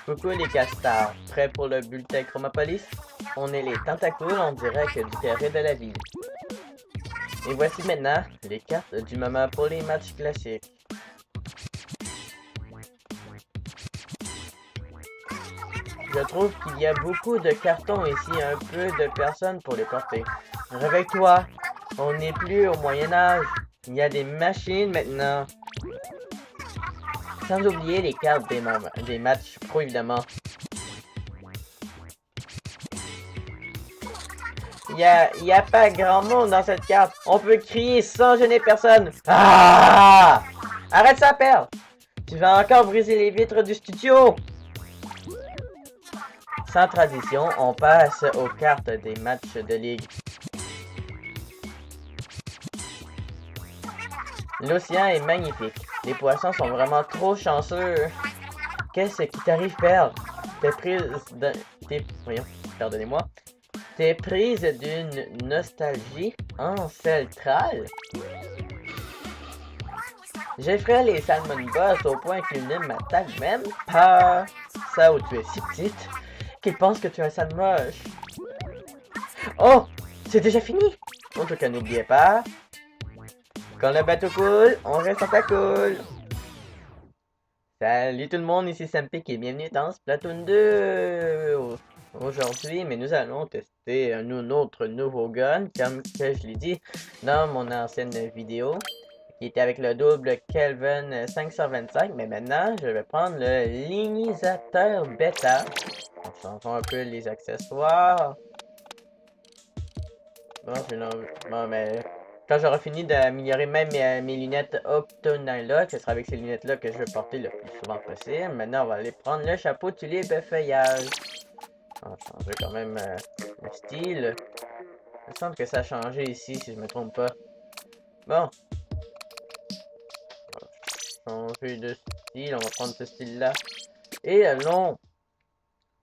Coucou les castors, prêts pour le bulletin Chromopolis? On est les tentacules en direct du carré de la ville. Et voici maintenant les cartes du moment pour les matchs classiques. Je trouve qu'il y a beaucoup de cartons ici et un peu de personnes pour les porter. Réveille-toi, on n'est plus au Moyen-Âge. Il y a des machines maintenant. Sans oublier les cartes des matchs pro évidemment. Il y a pas grand monde dans cette carte. On peut crier sans gêner personne. Ah! Arrête ça, père! Tu vas encore briser les vitres du studio! Sans tradition, on passe aux cartes des matchs de ligue. L'océan est magnifique. Les poissons sont vraiment trop chanceux. Qu'est-ce qui t'arrive, père? Voyons, pardonnez-moi. T'es prise d'une nostalgie ancestrale? J'effraie les salmon boss au point qu'ils ne m'attaquent même pas. Ça où tu es si petite qu'ils pensent que tu es un sale moche. Oh! C'est déjà fini! En tout cas, n'oubliez pas, quand le bateau coule, on reste à ta coule. Salut tout le monde, ici Sampic et bienvenue dans Splatoon 2. Aujourd'hui, mais nous allons tester un autre nouveau gun, comme que je l'ai dit dans mon ancienne vidéo, qui était avec le double Kelvin 525, mais maintenant, je vais prendre le linisateur bêta. On change un peu les accessoires. Bon, mais quand j'aurai fini d'améliorer même mes lunettes Optonalock, ce sera avec ces lunettes-là que je vais porter le plus souvent possible. Maintenant, on va aller prendre le chapeau tulipe feuillage. On va changer quand même le style. Il me semble que ça a changé ici, si je me trompe pas. Bon. On va changer de style, on va prendre ce style-là. Et allons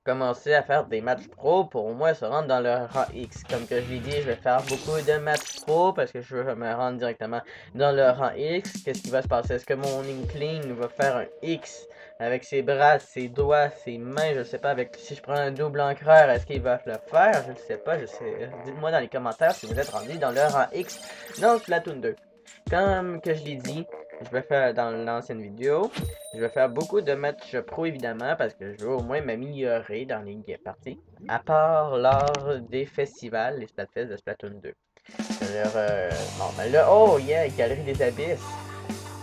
commencer à faire des matchs pro pour au moins se rendre dans le rang X. Comme que je l'ai dit, je vais faire beaucoup de matchs pro parce que je veux me rendre directement dans le rang X. Qu'est-ce qui va se passer? Est-ce que mon Inkling va faire un X avec ses bras, ses doigts, ses mains? Je ne sais pas. Si je prends un double encreur, est-ce qu'il va le faire? Je ne sais pas. Dites-moi dans les commentaires si vous êtes rendu dans le rang X dans Splatoon 2. Comme que je l'ai dit, je vais faire dans l'ancienne vidéo, je vais faire beaucoup de matchs pro évidemment parce que je veux au moins m'améliorer dans les parties, à part lors des festivals, les Splatfest de Splatoon 2. Alors, bon, ben là, oh yeah, Galerie des Abysses.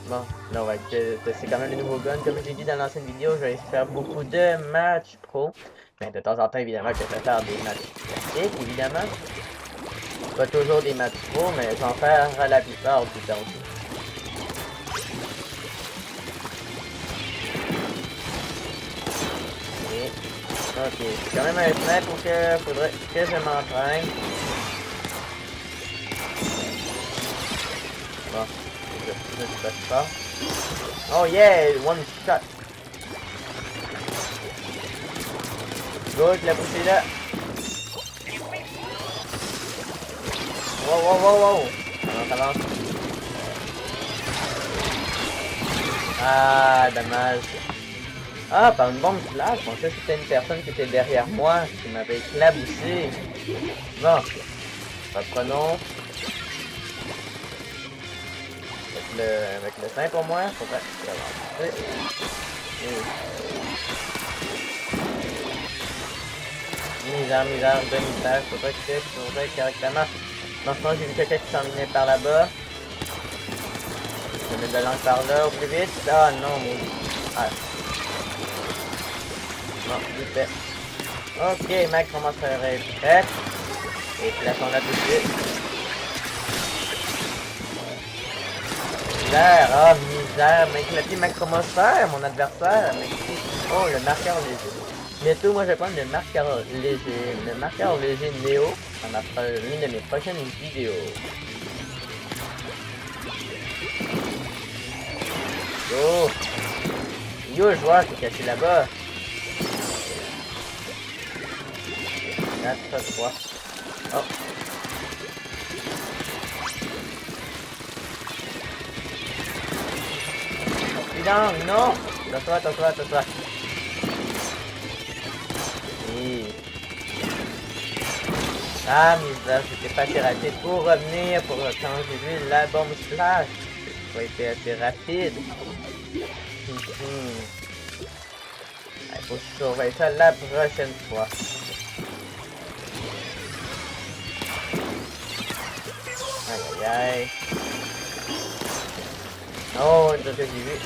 Bon, là on va tester quand même le nouveau gun. Comme j'ai dit dans l'ancienne vidéo, je vais faire beaucoup de matchs pro. Mais de temps en temps, évidemment, que je vais faire des matchs classiques, évidemment. Pas toujours des matchs pro, mais j'en faire la plupart du temps. Ok, c'est quand même un chemin pour que faudrait que je m'entraîne. Bon, je sais pas. Oh yeah, one shot. Good, la poussée là. Wow. On avance. Ah, dommage. Ah, par une bombe flash, je pensais que c'était une personne qui était derrière moi, qui m'avait éclaboussé. Bon, reprenons. Avec le 5 pour moi, faudrait l'avancer. Misère, demi-terre, faudrait que je surveille correctement. Non, sinon j'ai vu quelqu'un qui s'en venait par là-bas. Je mets de l'angle par là au plus vite. Ah non, mon... Ah. Non, vite fait. Ok, Mac commence à être prête. Et plaçons-la tout de suite. Misère, mais éclaté ma chromosphère, mon adversaire. Mais... Oh, le marqueur léger. Bientôt, moi, je vais prendre le marqueur léger Néo dans l'une de mes prochaines vidéos. Yo, le joueur qui est caché là-bas. 4, 3. Oh. Putain, non! Attends-toi. Oui. Ah, misère, j'étais pas assez rapide pour revenir, pour quand j'ai vu la bombe splash. J'ai pas été assez rapide. Il faut que je surveille ça la prochaine fois. Aïe aïe aïe. Oh, une chose que j'ai vu.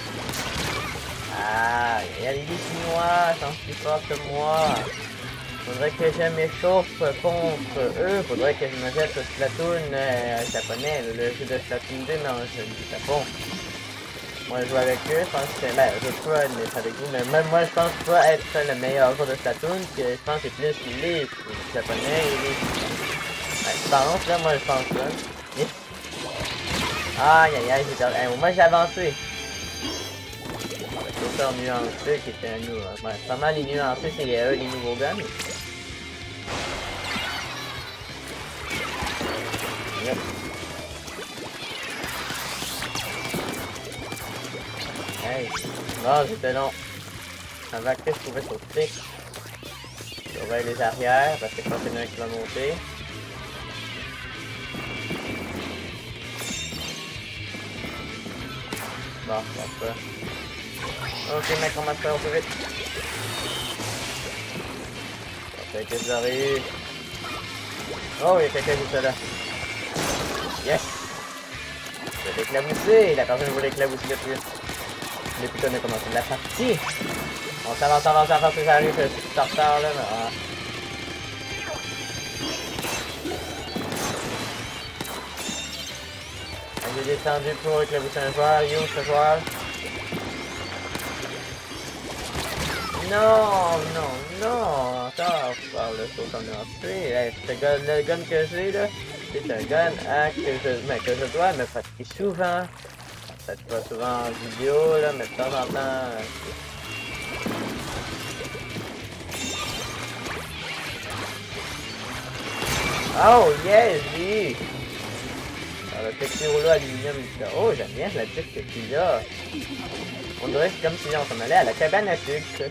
Ah, il y a les Chinois, sont plus forts que moi. Faudrait que je m'échauffe contre eux. Faudrait que je me jette sur Splatoon japonais, le jeu de Splatoon 2, mais en jeu du Japon. Moi, je joue avec eux, je pense que c'est... Ben, je peux être avec vous, mais même moi, je pense pas être le meilleur joueur de Splatoon, que je pense que c'est plus les Japonais et les... Ben, je pense, là, moi, je pense, là. Et... Aïe, aïe, aïe, j'ai perdu. Hey, moi, j'ai avancé. Le sauteur nuancé qui était un nous. Ouais, pas mal les nuancés, c'est les nouveaux guns. Yep. Hey, non, j'étais long. Avant que je pouvais sauter. Je surveille les arrières parce que je pense qu'il y en a un qui va monter. Bon, c'est ça. Ok, mec, on va se faire au plus vite. Parfait que j'arrive. Oh, il y a quelqu'un juste là. Yes! Je vais l'éclabousser. La personne voulait l'éclabousser depuis qu'on a commencé la partie. On s'avance, avance, avance, ça arrive, je suis en retard là, mais... Ah. J'ai descendu pour éclabousser un joueur. Yo, ce joueur. Non, non, non, encore par le saut qu'on a fait. Hey, le gun que j'ai là, c'est un gun que je dois me pratiquer souvent. Peut-être pas souvent en vidéo là, mais de temps en temps. Oh yes, oui! Alors, le petit rouleau aluminium ici. Oh, j'aime bien la petite qu'il y a. On dirait que c'est comme si on s'en allait à la cabane à sucre.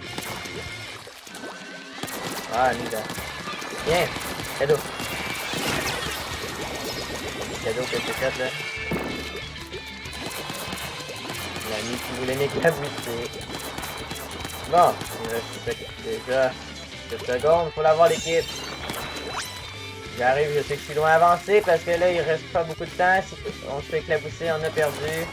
Ah, Nida. Viens, cadeau. Cadeau que c'est fait là. L'ami qui voulait m'éclabousser. Bon, il reste déjà 2 secondes pour l'avoir l'équipe. J'arrive, je sais que je suis loin avancé parce que là il reste pas beaucoup de temps. Si on se fait éclabousser, on a perdu.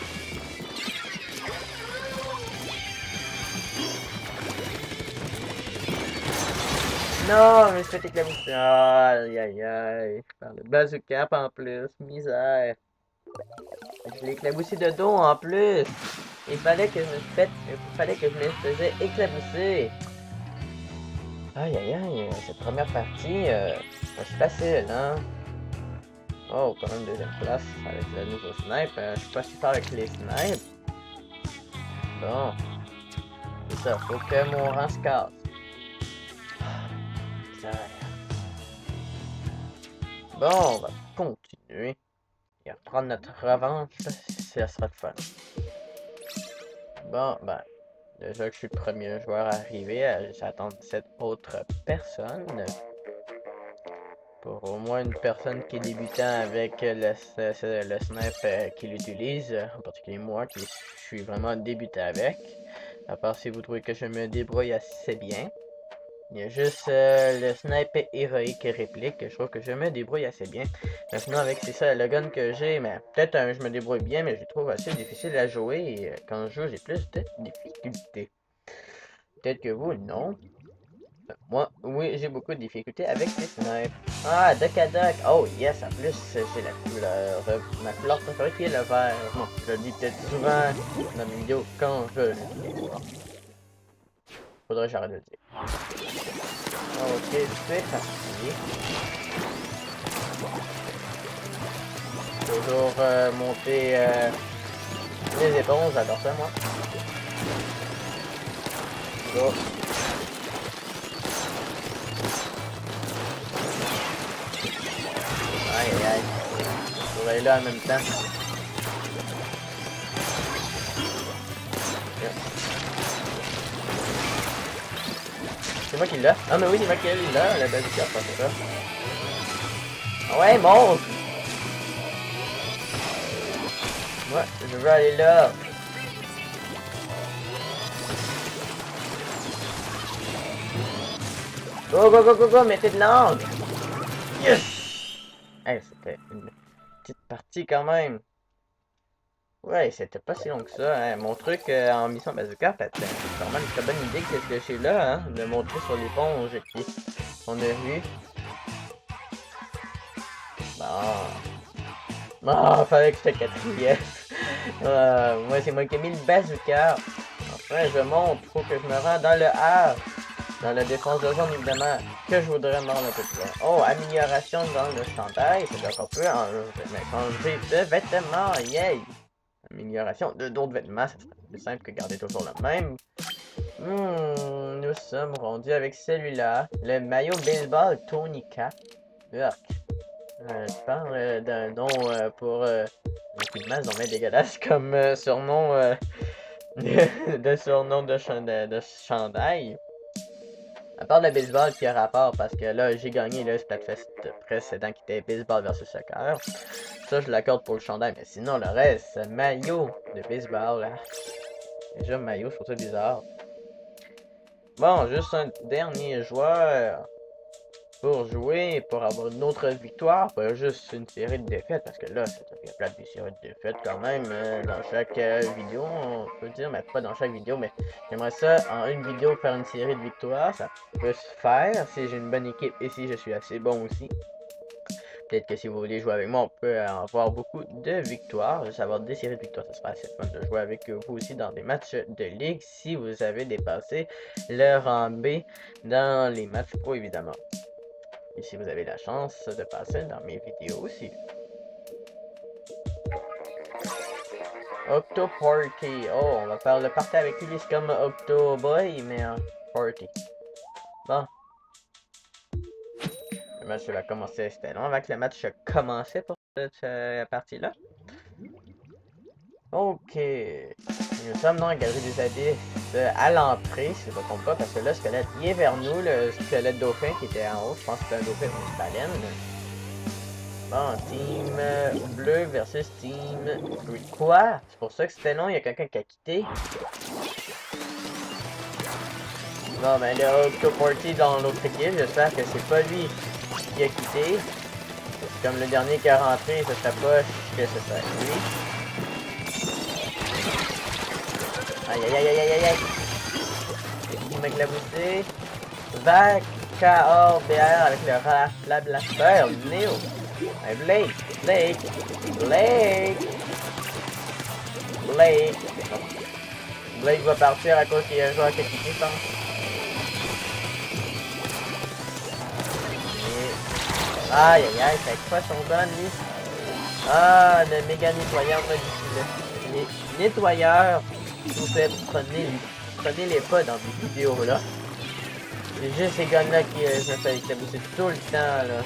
Non, mais je fais éclabousser. Aïe aïe aïe. Par le bazooka en plus. Misère. Je l'ai éclaboussé de dos en plus. Il fallait que je me faisais éclabousser. Aïe aïe aïe, cette première partie, c'est facile, hein? Oh, quand même deuxième place avec le nouveau snipe. Je suis pas super avec les snipes. Bon. C'est ça, faut que mon rang se casse. Bon, on va continuer. Et reprendre notre revanche, ça sera de fun. Bon, ben, déjà que je suis le premier joueur à arriver, j'attends 17 autres personnes. Pour au moins une personne qui est débutant avec le snipe qu'il utilise, en particulier moi qui suis vraiment débutant avec. À part si vous trouvez que je me débrouille assez bien. Il y a juste le snipe héroïque et réplique que je trouve que je me débrouille assez bien. Mais sinon avec c'est ça le gun que j'ai, mais peut-être je me débrouille bien, mais je le trouve assez difficile à jouer et quand je joue j'ai plus de difficultés. Peut-être que vous non. Moi, oui, j'ai beaucoup de difficultés avec les snipes. Ah, Duck à Duck. Oh, yes, en plus, c'est la couleur, ma couleur préférée qui est le vert. Bon, je le dis peut-être souvent dans mes vidéos quand je le dis. Faudrait que j'arrête de le dire. Ok, c'est parti. Toujours monter les éponges, j'adore ça, moi. Go. Aïe aïe aïe. Je vais aller là en même temps. Yep. C'est moi qui l'a. Ah, mais oui, c'est moi qui l'a, le bazooka, c'est ça. Ah ouais, monte! Ouais, je veux aller là. Go, go, go, go, go, mettez de l'angle! Yes! Hey, c'était une petite partie quand même. Ouais, c'était pas si long que ça, hein. Mon truc en mission bazooka, c'est vraiment une très bonne idée que ce que j'ai là, hein, de montrer sur l'éponge qu'on a vu. Bon. Ah, fallait que je te quatrième. Moi, c'est moi qui ai mis le bazooka. Enfin, je monte, faut que je me rende dans le A. Dans la défense de zone, évidemment, que je voudrais me rendre un peu plus loin. Oh, amélioration dans le chandail, c'est qu'on peut changer de vêtements, yay! Amélioration de d'autres vêtements, ça serait plus simple que garder toujours le même. Nous sommes rendus avec celui-là, le maillot baseball Tonica. Urk. Je parle d'un nom pour équipement, ils ont bien dégueulasse comme surnom de surnom de chandail. À part le baseball qui a rapport, parce que là, j'ai gagné le Splatfest précédent qui était baseball versus soccer. Ça, je l'accorde pour le chandail, mais sinon, le reste, maillot de baseball. Hein. Déjà, maillot, je trouve ça bizarre. Bon, juste un dernier joueur pour jouer, pour avoir une autre victoire, pas juste une série de défaites, parce que là, ça devient plate des séries de défaites quand même dans chaque vidéo, on peut dire, mais pas dans chaque vidéo, mais j'aimerais ça, en une vidéo, faire une série de victoires, ça peut se faire si j'ai une bonne équipe et si je suis assez bon aussi. Peut-être que si vous voulez jouer avec moi, on peut avoir beaucoup de victoires, juste avoir des séries de victoires, ça sera assez fun de jouer avec vous aussi dans des matchs de ligue si vous avez dépassé le rang B dans les matchs pro évidemment. Et si vous avez la chance de passer dans mes vidéos aussi. Octo Party. Oh, on va faire le party avec lui. C'est comme Octo Boy, mais en party. Bon. Le match va commencer. C'était long avant que le match commençait pour cette partie-là. Ok. Nous sommes dans la galerie des abysses à l'entrée, si je ne me trompe pas, parce que là, le squelette, il est vers nous, le squelette dauphin qui était en haut. Je pense que c'était un dauphin ou une baleine. Bon, team bleu versus team gris. Quoi? C'est pour ça que c'était long, il y a quelqu'un qui a quitté. Bon, ben le Octo Party dans l'autre équipe, j'espère que c'est pas lui qui a quitté. C'est comme le dernier qui a rentré, ce serait pas que ce serait lui. Aïe aïe aïe aïe aïe aïe. C'est qui m'a éclaboussé? VKOBR avec le la blaster, Neo. Hey, Blake. Blake va partir à cause qu'il y a un joueur qui a quitté, je pense. Aïe aïe aïe, c'est quoi son gun lui? Ah, le méga nettoyeur modifié. Les nettoyeurs, s'il vous plaît, prenez-les pas dans des vidéos là. C'est juste ces guns là qui me fait éclabousser tout le temps là.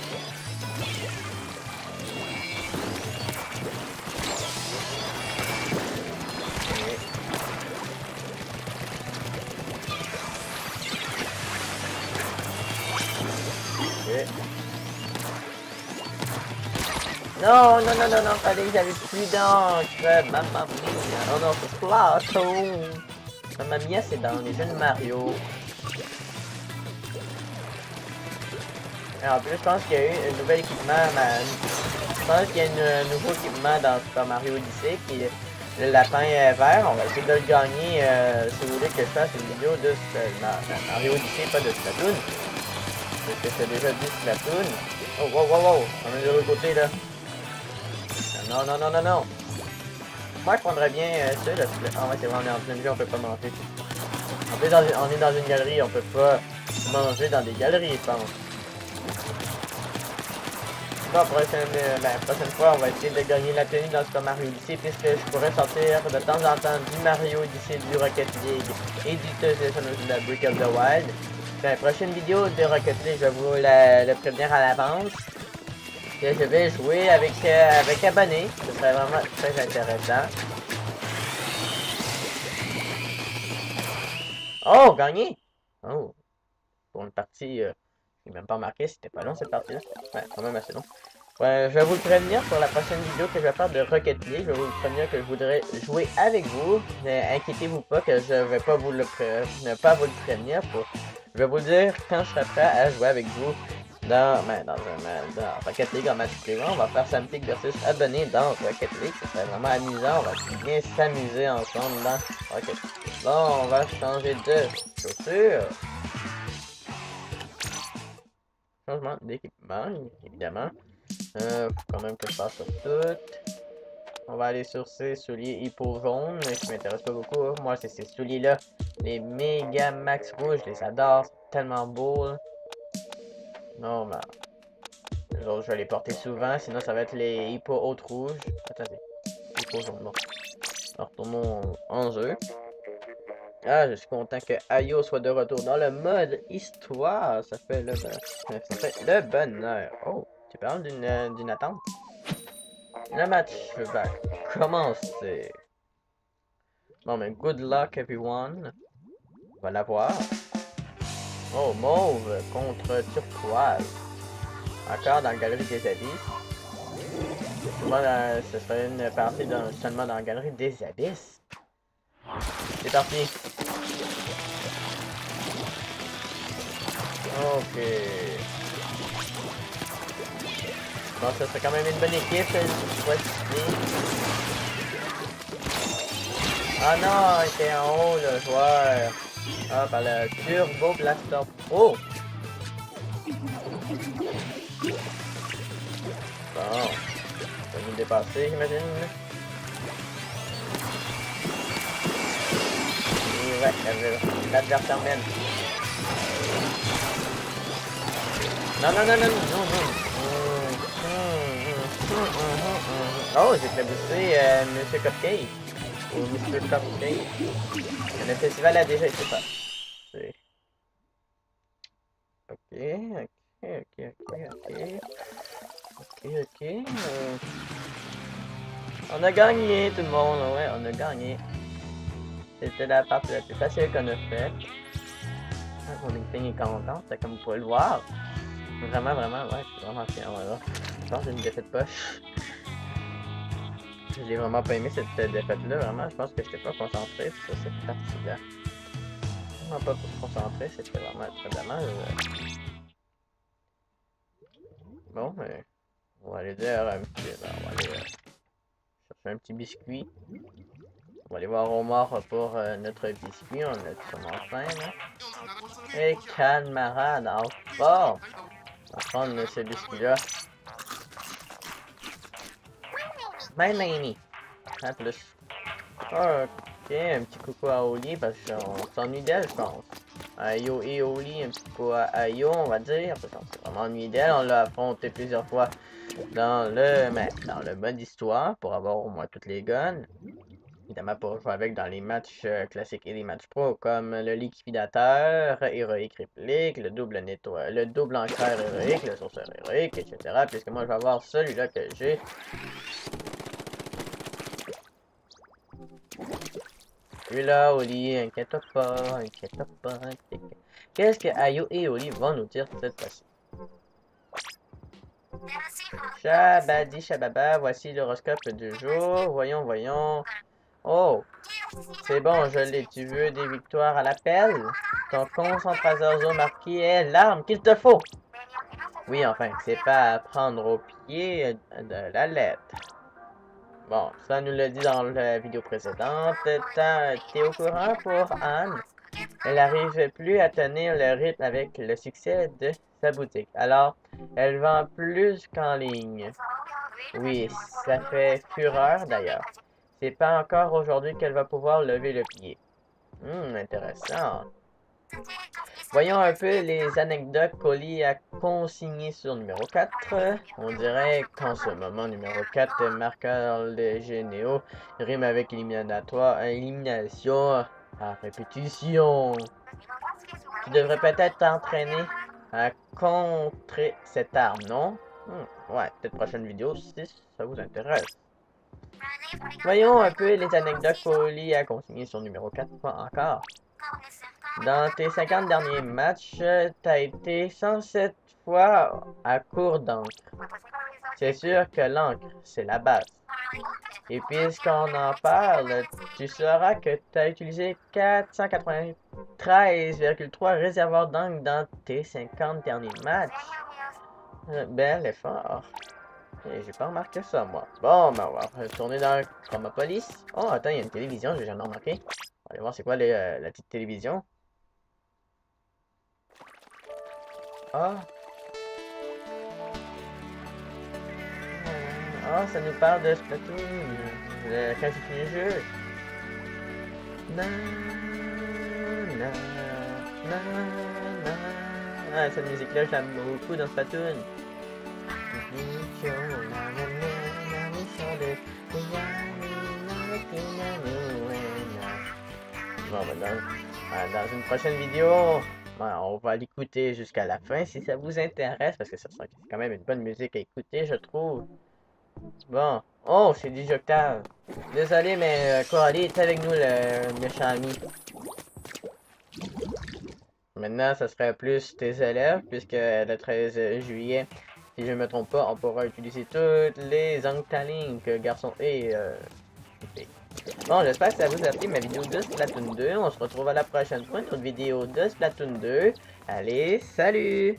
Non, fallait que j'avais plus d'encre. Mamma mia. Oh non, c'est Splatoon. Mamma mia, c'est dans les jeux de Mario. Et en plus, je pense qu'il y a eu un nouvel équipement. Je pense qu'il y a un nouveau équipement dans Super Mario Odyssey qui est le lapin vert. On va essayer de le gagner si vous voulez que je fasse une vidéo de Mario Odyssey, pas de Splatoon. Parce que c'est déjà dit Splatoon. Oh, wow. On est de l'autre côté là. Non. Moi, je prendrais bien ça, là. Ah ouais, c'est vrai, on est en pleine vue, on peut pas manger. En plus, on est dans une galerie, on peut pas manger dans des galeries, je pense. Bon, prochaine fois, on va essayer de gagner la tenue dans Super Mario Odyssey, puisque je pourrais sortir de temps en temps du Mario Odyssey, du Rocket League et du de la Breath of the Wild. Dans la prochaine vidéo de Rocket League, je vais vous le prévenir à l'avance. Que je vais jouer avec abonnés. Ce serait vraiment très intéressant. Oh, gagné! Oh. pour une partie, j'ai même pas remarqué, c'était pas long cette partie-là. Ouais, quand même assez long. Ouais, je vais vous le prévenir pour la prochaine vidéo que je vais faire de Rocket League. Je vais vous le prévenir que je voudrais jouer avec vous. Mais inquiétez-vous pas que je vais pas vous le ne pas vous le prévenir. Je vais vous le dire quand je serai prêt à jouer avec vous dans Rocket League en match privé. On va faire Samtic versus Abonné dans Rocket League. Ça serait vraiment amusant. On va bien s'amuser ensemble dans Rocket League. Bon, on va changer de chaussures. Changement d'équipement, évidemment. Faut quand même que je passe sur tout. On va aller sur ces souliers hippo jaunes, qui m'intéressent pas beaucoup. Moi, c'est ces souliers-là. Les méga max rouges, je les adore. C'est tellement beau. Là. Non, mais les autres, je vais les porter souvent. Sinon, ça va être les hippo hautes rouges. Attendez. Hippo jaunes, bon. Alors, retournons en jeu. Ah, je suis content que Ayo soit de retour dans le mode histoire. Ça fait le bonheur. Oh, tu parles d'une attente? Le match va commencer. Bon, mais good luck, everyone. On va la voir. Oh, mauve contre turquoise. Encore dans la galerie des abysses. Ce serait une partie seulement dans la galerie des abysses. C'est parti. Ok. Bon, ça serait quand même une bonne équipe. Ah non, il était en haut le joueur. Ah, par le Turbo Blaster Pro. Bon, ça va nous dépasser, j'imagine. Et ouais, l'adversaire mène. Non, non, non, non, non, non. Oh, j'ai trébuché Monsieur Cupcake. Ou Mr. Cupcake. Le festival a déjà été fait. Ok, ok, ok, ok, ok. Ok, ok. On a gagné tout le monde, ouais, on a gagné. C'était la partie la plus facile qu'on a faite. Mon équipe est contente, comme vous pouvez le voir. Vraiment, vraiment, ouais, c'est vraiment fier, voilà. Je pense que j'ai une défaite poche. J'ai vraiment pas aimé cette défaite-là, vraiment. Je pense que j'étais pas concentré sur cette partie-là. Vraiment pas concentré, c'était vraiment très dommage. Bon, mais on va aller dire un petit. On va aller chercher un petit biscuit. On va aller voir Omar pour notre biscuit. On a sûrement faim, là. Et camarade, en forme. On va prendre ce biscuit-là. Bye, Mamie. À plus. Ok, un petit coucou à Oli parce qu'on s'ennuie d'elle, je pense. Ayo et Oli, un petit coucou à Ayo, on va dire, parce qu'on s'est vraiment ennuyé d'elle. On l'a affronté plusieurs fois dans le mode histoire pour avoir au moins toutes les guns. Évidemment pour jouer avec dans les matchs classiques et les matchs pro comme le liquidateur, héroïque réplique, le double enclair héroïque, le sourceur héroïque, etc. Puisque moi je vais avoir celui-là que j'ai. Celui-là, Oli, inquiète pas, inquiète pas, Qu'est-ce que Ayo et Oli vont nous dire cette fois-ci? Shabadi Shababa, voici l'horoscope du jour. Voyons, voyons. Oh, c'est bon, je l'ai. Tu veux des victoires à l'appel? Ton concentrateur zo marqué est l'arme qu'il te faut. Oui, enfin, c'est pas à prendre au pied de la lettre. Bon, ça nous l'a dit dans la vidéo précédente. T'es au courant pour Anne? Elle n'arrive plus à tenir le rythme avec le succès de sa boutique. Alors, elle vend plus qu'en ligne. Oui, ça fait fureur d'ailleurs. C'est pas encore aujourd'hui qu'elle va pouvoir lever le pied. Intéressant. Voyons un peu les anecdotes Colis a consignées sur numéro 4. On dirait qu'en ce moment, numéro 4, marqueur les généaux, rime avec élimination à répétition. Tu devrais peut-être t'entraîner à contrer cette arme, non? Ouais, peut-être prochaine vidéo si ça vous intéresse. Voyons un peu les anecdotes Colis a consignées sur numéro 4. Pas encore. Dans tes 50 derniers matchs, t'as été 107 fois à court d'encre. C'est sûr que l'encre, c'est la base. Et puisqu'on en parle, tu sauras que tu as utilisé 493,3 réservoirs d'encre dans tes 50 derniers matchs. Bel effort. Et j'ai pas remarqué ça, moi. Bon, ben, on va retourner dans Chromopolis. Oh, attends, il y a une télévision, j'ai jamais remarqué. On va aller voir c'est quoi la petite télévision. Ah, ah, ça nous parle de Splatoon. Quand j'ai fini le jeu. Na, na, na, na. Ah, cette musique-là, je l'aime beaucoup dans Splatoon. Bon, ben, dans une prochaine vidéo, ben, on va l'écouter jusqu'à la fin si ça vous intéresse, parce que ça sera quand même une bonne musique à écouter, je trouve. Bon. Oh, c'est DJ Octave. Désolé, mais Coralie est avec nous, le méchant ami. Maintenant, ça serait plus tes élèves, puisque le 13 juillet, si je ne me trompe pas, on pourra utiliser toutes les Octalink, garçons et filles. Bon, j'espère que ça vous a plu ma vidéo de Splatoon 2. On se retrouve à la prochaine fois, une autre vidéo de Splatoon 2. Allez, salut!